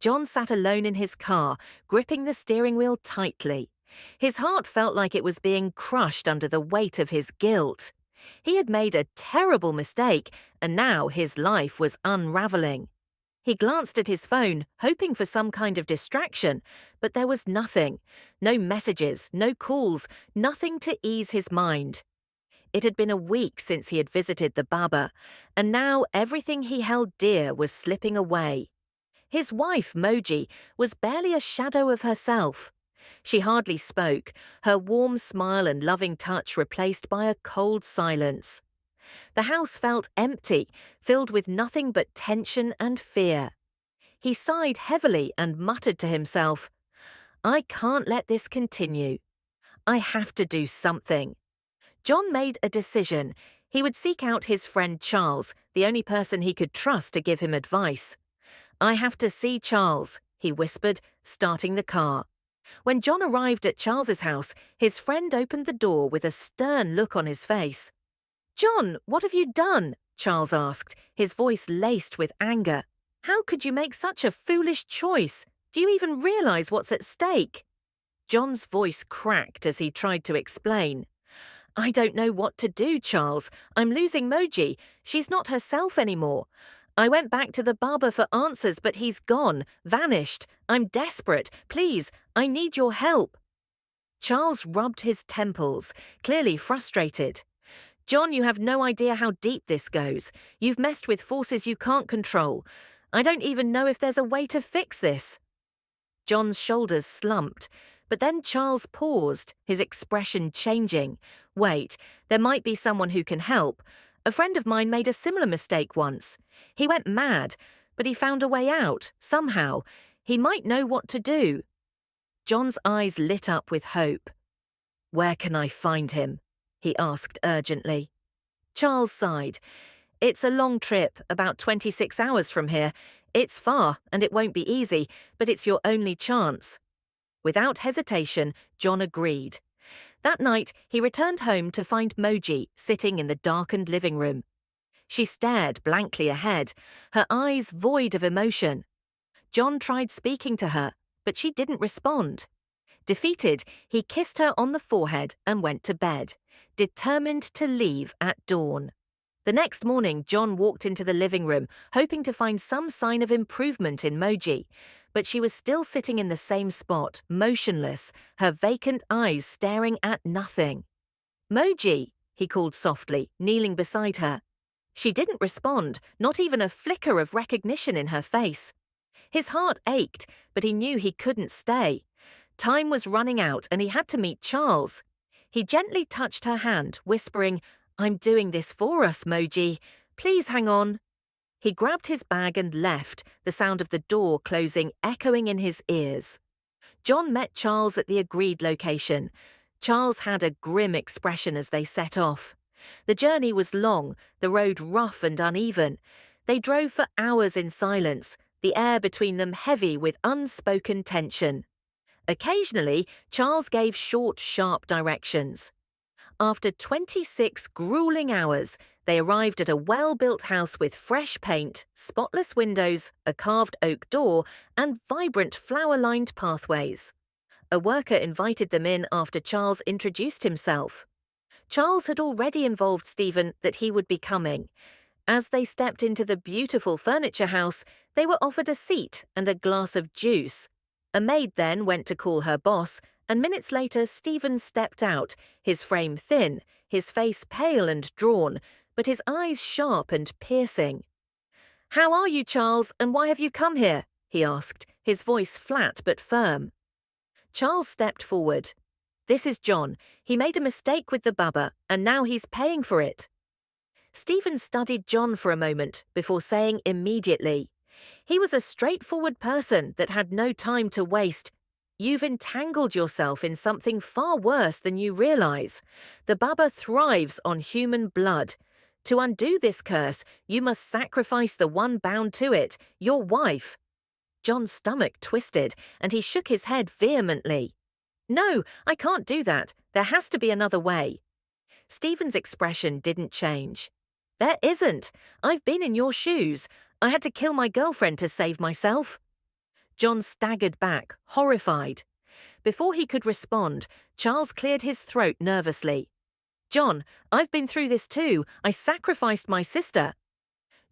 John sat alone in his car, gripping the steering wheel tightly. His heart felt like it was being crushed under the weight of his guilt. He had made a terrible mistake, and now his life was unraveling. He glanced at his phone, hoping for some kind of distraction, but there was nothing. No messages, no calls, nothing to ease his mind. It had been a week since he had visited the Baba, and now everything he held dear was slipping away. His wife, Moji, was barely a shadow of herself. She hardly spoke, her warm smile and loving touch replaced by a cold silence. The house felt empty, filled with nothing but tension and fear. He sighed heavily and muttered to himself, "I can't let this continue. I have to do something." John made a decision. He would seek out his friend Charles, the only person he could trust to give him advice. "I have to see Charles," he whispered, starting the car. When John arrived at Charles's house, his friend opened the door with a stern look on his face. "John, what have you done?" Charles asked, his voice laced with anger. "How could you make such a foolish choice? Do you even realize what's at stake?" John's voice cracked as he tried to explain. "I don't know what to do, Charles. I'm losing Moji. She's not herself anymore. I went back to the barber for answers, but he's gone, vanished. I'm desperate. Please, I need your help." Charles rubbed his temples, clearly frustrated. "John, you have no idea how deep this goes. You've messed with forces you can't control. I don't even know if there's a way to fix this." John's shoulders slumped, but then Charles paused, his expression changing. "Wait, there might be someone who can help. A friend of mine made a similar mistake once. He went mad, but he found a way out, somehow. He might know what to do." John's eyes lit up with hope. "Where can I find him?" he asked urgently. Charles sighed. "It's a long trip, about 26 hours from here. It's far, and it won't be easy, but it's your only chance." Without hesitation, John agreed. That night, he returned home to find Moji sitting in the darkened living room. She stared blankly ahead, her eyes void of emotion. John tried speaking to her, but she didn't respond. Defeated, he kissed her on the forehead and went to bed, determined to leave at dawn. The next morning, John walked into the living room, hoping to find some sign of improvement in Moji, but she was still sitting in the same spot, motionless, her vacant eyes staring at nothing. "Moji," he called softly, kneeling beside her. She didn't respond, not even a flicker of recognition in her face. His heart ached, but he knew he couldn't stay. Time was running out and he had to meet Charles. He gently touched her hand, whispering, "I'm doing this for us, Moji. Please hang on." He grabbed his bag and left, the sound of the door closing echoing in his ears. John met Charles at the agreed location. Charles had a grim expression as they set off. The journey was long, the road rough and uneven. They drove for hours in silence, the air between them heavy with unspoken tension. Occasionally, Charles gave short, sharp directions. After 26 grueling hours, they arrived at a well-built house with fresh paint, spotless windows, a carved oak door, and vibrant flower-lined pathways. A worker invited them in after Charles introduced himself. Charles had already involved Stephen that he would be coming. As they stepped into the beautiful furniture house, they were offered a seat and a glass of juice. A maid then went to call her boss, and minutes later Stephen stepped out, his frame thin, his face pale and drawn, but his eyes sharp and piercing. "How are you, Charles, and why have you come here?" he asked, his voice flat but firm. Charles stepped forward. "This is John. He made a mistake with the Baba, and now he's paying for it." Stephen studied John for a moment before saying immediately, he was a straightforward person that had no time to waste. "You've entangled yourself in something far worse than you realize. The Baba thrives on human blood. To undo this curse, you must sacrifice the one bound to it, your wife." John's stomach twisted, and he shook his head vehemently. "No, I can't do that. There has to be another way." Stephen's expression didn't change. "There isn't. I've been in your shoes. I had to kill my girlfriend to save myself." John staggered back, horrified. Before he could respond, Charles cleared his throat nervously. "John, I've been through this too. I sacrificed my sister."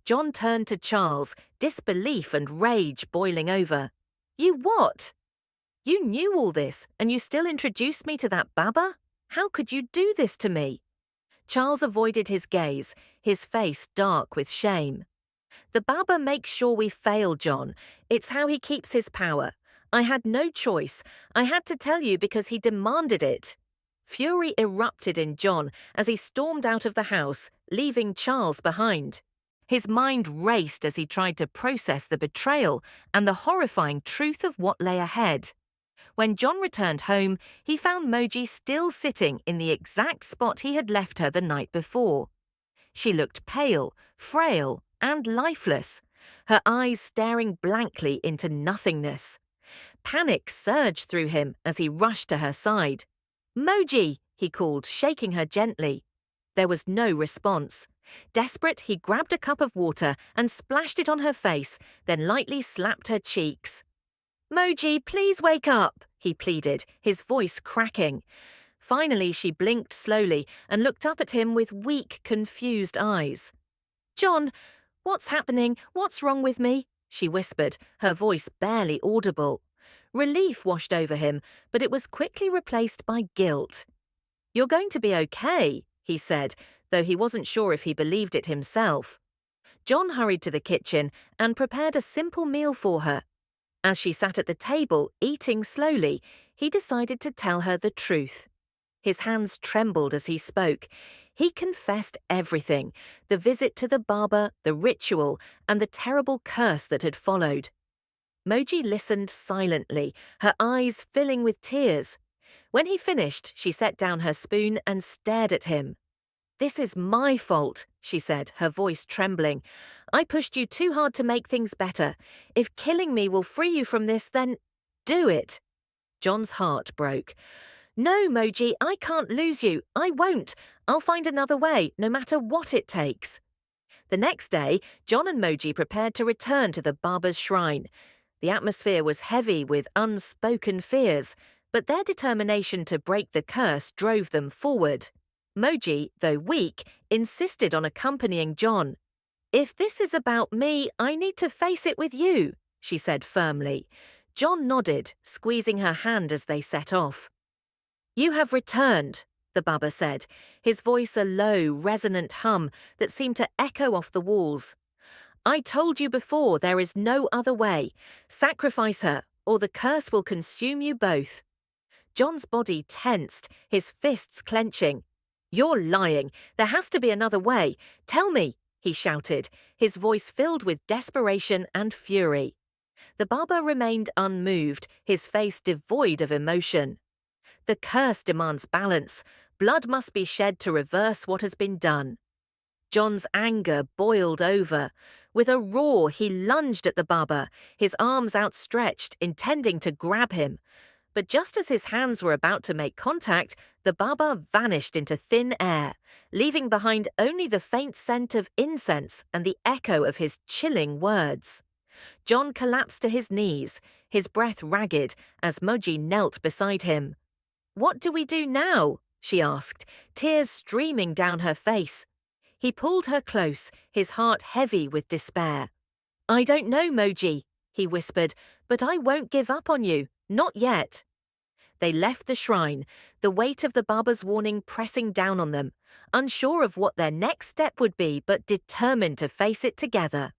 John turned to Charles, disbelief and rage boiling over. "You what? You knew all this, and you still introduced me to that Baba? How could you do this to me?" Charles avoided his gaze, his face dark with shame. "The Baba makes sure we fail, John. It's how he keeps his power. I had no choice. I had to tell you because he demanded it." Fury erupted in John as he stormed out of the house, leaving Charles behind. His mind raced as he tried to process the betrayal and the horrifying truth of what lay ahead. When John returned home, he found Moji still sitting in the exact spot he had left her the night before. She looked pale, frail, and lifeless, her eyes staring blankly into nothingness. Panic surged through him as he rushed to her side. "Moji!" he called, shaking her gently. There was no response. Desperate, he grabbed a cup of water and splashed it on her face, then lightly slapped her cheeks. "Moji, please wake up," he pleaded, his voice cracking. Finally, she blinked slowly and looked up at him with weak, confused eyes. "John, what's happening? What's wrong with me?" she whispered, her voice barely audible. Relief washed over him, but it was quickly replaced by guilt. "You're going to be okay," he said, though he wasn't sure if he believed it himself. John hurried to the kitchen and prepared a simple meal for her. As she sat at the table, eating slowly, he decided to tell her the truth. His hands trembled as he spoke. He confessed everything: the visit to the Baba, the ritual, and the terrible curse that had followed. Moji listened silently, her eyes filling with tears. When he finished, she set down her spoon and stared at him. "This is my fault," she said, her voice trembling. "I pushed you too hard to make things better. If killing me will free you from this, then do it." John's heart broke. "No, Moji, I can't lose you. I won't. I'll find another way, no matter what it takes." The next day, John and Moji prepared to return to the Baba's shrine. The atmosphere was heavy with unspoken fears, but their determination to break the curse drove them forward. Moji, though weak, insisted on accompanying John. "If this is about me, I need to face it with you," she said firmly. John nodded, squeezing her hand as they set off. "You have returned," the Baba said, his voice a low, resonant hum that seemed to echo off the walls. "I told you before there is no other way. Sacrifice her, or the curse will consume you both." John's body tensed, his fists clenching. "You're lying. There has to be another way. Tell me," he shouted, his voice filled with desperation and fury. The Baba remained unmoved, his face devoid of emotion. "The curse demands balance. Blood must be shed to reverse what has been done." John's anger boiled over. With a roar, he lunged at the Baba, his arms outstretched, intending to grab him. But just as his hands were about to make contact, the Baba vanished into thin air, leaving behind only the faint scent of incense and the echo of his chilling words. John collapsed to his knees, his breath ragged, as Moji knelt beside him. "What do we do now?" she asked, tears streaming down her face. He pulled her close, his heart heavy with despair. "I don't know, Moji," he whispered, "but I won't give up on you. Not yet." They left the shrine, the weight of the Baba's warning pressing down on them, unsure of what their next step would be, but determined to face it together.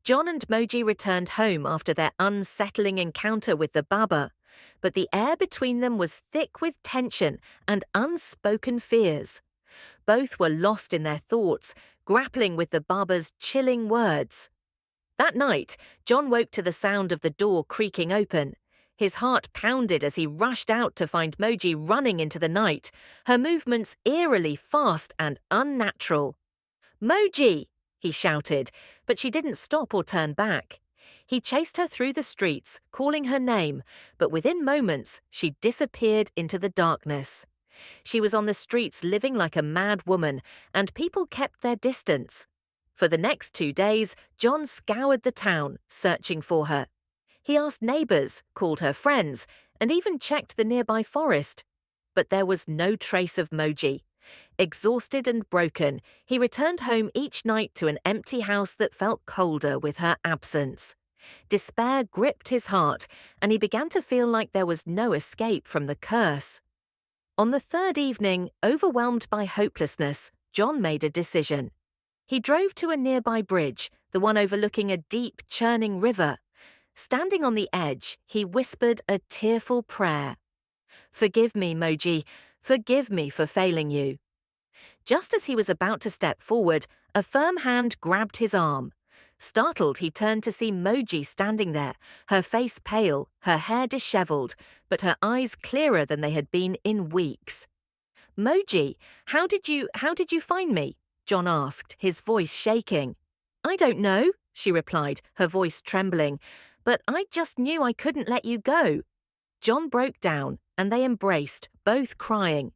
John and Moji returned home after their unsettling encounter with the Baba, but the air between them was thick with tension and unspoken fears. Both were lost in their thoughts, grappling with the Baba's chilling words. That night, John woke to the sound of the door creaking open. His heart pounded as he rushed out to find Moji running into the night, her movements eerily fast and unnatural. "Moji!" he shouted, but she didn't stop or turn back. He chased her through the streets, calling her name, but within moments she disappeared into the darkness. She was on the streets living like a mad woman, and people kept their distance. For the next 2 days, John scoured the town, searching for her. He asked neighbors, called her friends, and even checked the nearby forest. But there was no trace of Moji. Exhausted and broken, he returned home each night to an empty house that felt colder with her absence. Despair gripped his heart, and he began to feel like there was no escape from the curse. On the third evening, overwhelmed by hopelessness, John made a decision. He drove to a nearby bridge, the one overlooking a deep, churning river. Standing on the edge, he whispered a tearful prayer. "Forgive me, Moji. Forgive me for failing you." Just as he was about to step forward, a firm hand grabbed his arm. Startled, he turned to see Moji standing there, her face pale, her hair disheveled, but her eyes clearer than they had been in weeks. "Moji, how did you find me?" John asked, his voice shaking. "I don't know," she replied, her voice trembling, "but I just knew I couldn't let you go." John broke down, and they embraced, both crying.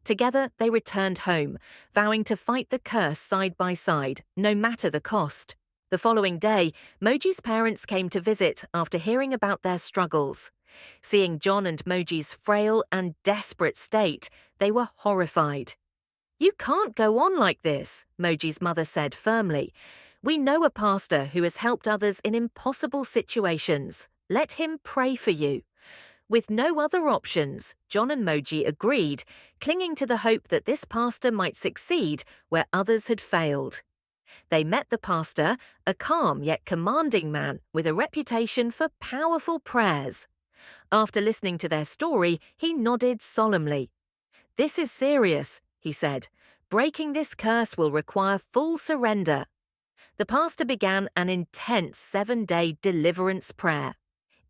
Together, they returned home, vowing to fight the curse side by side, no matter the cost. The following day, Moji's parents came to visit after hearing about their struggles. Seeing John and Moji's frail and desperate state, they were horrified. "You can't go on like this," Moji's mother said firmly. "We know a pastor who has helped others in impossible situations. Let him pray for you." With no other options, John and Moji agreed, clinging to the hope that this pastor might succeed where others had failed. They met the pastor, a calm yet commanding man with a reputation for powerful prayers. After listening to their story, he nodded solemnly. "This is serious," he said. "Breaking this curse will require full surrender." The pastor began an intense 7-day deliverance prayer.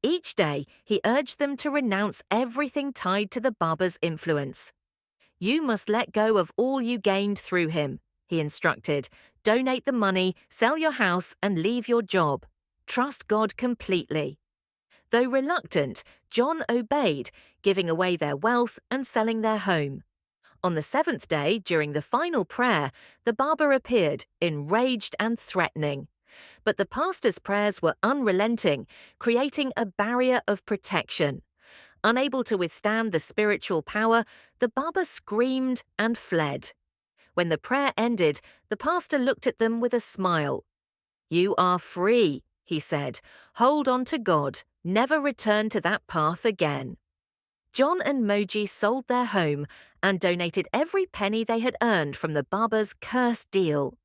Each day, he urged them to renounce everything tied to the Baba's influence. "You must let go of all you gained through him," he instructed. "Donate the money, sell your house, and leave your job. Trust God completely." Though reluctant, John obeyed, giving away their wealth and selling their home. On the 7th day, during the final prayer, the Baba appeared, enraged and threatening. But the pastor's prayers were unrelenting, creating a barrier of protection. Unable to withstand the spiritual power, the Baba screamed and fled. When the prayer ended, the pastor looked at them with a smile. "You are free," he said. "Hold on to God. Never return to that path again." John and Moji sold their home and donated every penny they had earned from the Baba's cursed deal.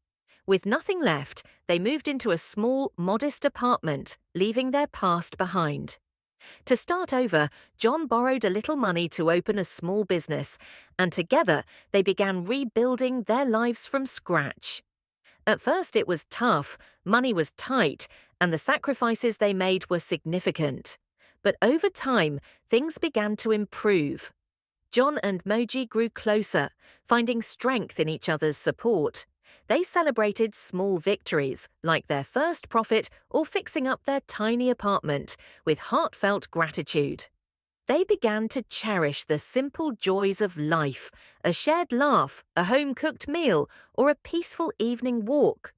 With nothing left, they moved into a small, modest apartment, leaving their past behind. To start over, John borrowed a little money to open a small business, and together they began rebuilding their lives from scratch. At first it was tough, money was tight, and the sacrifices they made were significant. But over time, things began to improve. John and Moji grew closer, finding strength in each other's support. They celebrated small victories, like their first profit or fixing up their tiny apartment, with heartfelt gratitude. They began to cherish the simple joys of life, a shared laugh, a home-cooked meal, or a peaceful evening walk.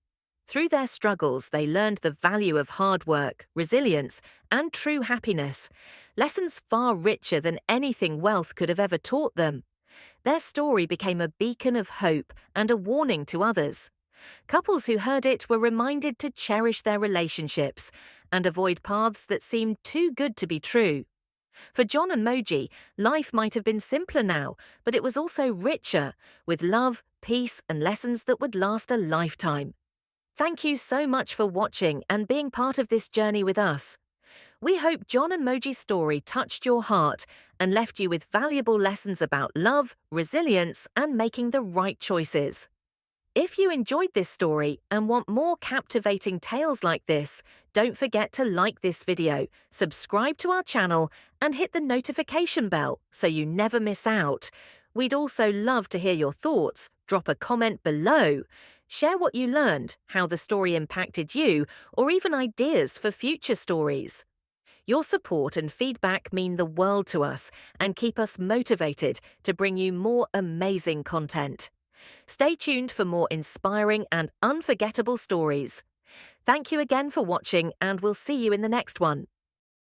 Through their struggles, they learned the value of hard work, resilience, and true happiness, lessons far richer than anything wealth could have ever taught them. Their story became a beacon of hope and a warning to others. Couples who heard it were reminded to cherish their relationships and avoid paths that seemed too good to be true. For John and Moji, life might have been simpler now, but it was also richer, with love, peace, and lessons that would last a lifetime. Thank you so much for watching and being part of this journey with us. We hope John and Moji's story touched your heart and left you with valuable lessons about love, resilience, and making the right choices. If you enjoyed this story and want more captivating tales like this, don't forget to like this video, subscribe to our channel, and hit the notification bell so you never miss out. We'd also love to hear your thoughts. Drop a comment below. Share what you learned, how the story impacted you, or even ideas for future stories. Your support and feedback mean the world to us and keep us motivated to bring you more amazing content. Stay tuned for more inspiring and unforgettable stories. Thank you again for watching, and we'll see you in the next one.